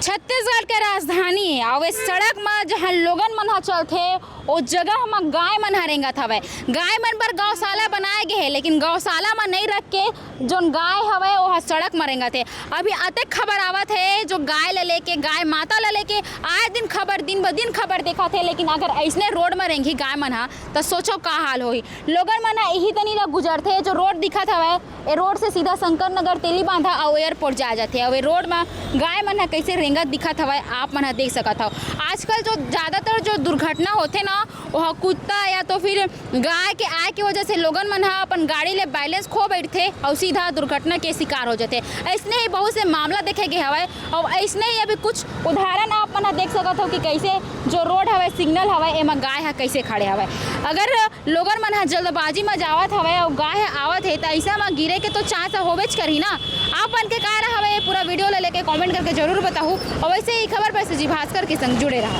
छत्तीसगढ़ के राजधानी अउ सड़क में जहाँ लोगन मन ह चलथे ओ जगह में गाय मन ह रेंगत हवय। गाय मन बर गौशाला बनाए गे हे, लेकिन गौशाला में नहीं रख के जोन गाय हवय ओह सड़क में रेंगत हे। अभी अतेक खबर आवत है जो गाय ल लेके, गाय माता ल लेके आए दिन खबर, दिन ब दिन खबर देखत है। लेकिन अगर ऐसने रोड में रेंगी गाय मन ह तो सोचो का हाल होही। लोगन मन ह यही तनी ल गुजरथे। जो रोड दिखत हवय ए रोड से सीधा शंकर नगर, तेलीबांधा अउ एयरपोर्ट जा जाथे। अउ ए रोड में गाय मन ह कैसे रेंगत दिखत हवय आप मन ह देख सकत हव। आजकल जो ज़्यादातर जो दुर्घटना होथे ना वह कुत्ता या तो फिर गाय के आए के वजह से लोगन मन ह अपन गाड़ी ले बैलेंस खो बैठथे और सीधा दुर्घटना के शिकार हो जाते। ऐसने ही बहुत से मामला देखे गए हवय और ऐसने ही अभी कुछ उदाहरण आप मन ह देख सकत हो कि कैसे जो रोड हवय, सिग्नल हवय, एमा गाय ह कैसे खड़े हवय। अगर लोगन मन ह जल्दबाजी में जावत हवय और गाय ह आवत है तो ऐसा में गिरे के तो चांस होबेच करही ना। आप मन के का हवय पूरा वीडियो ले लेके कमेंट करके जरूर बताऊ और वैसे ही खबर पर से जी भास्कर के संग जुड़े रहा।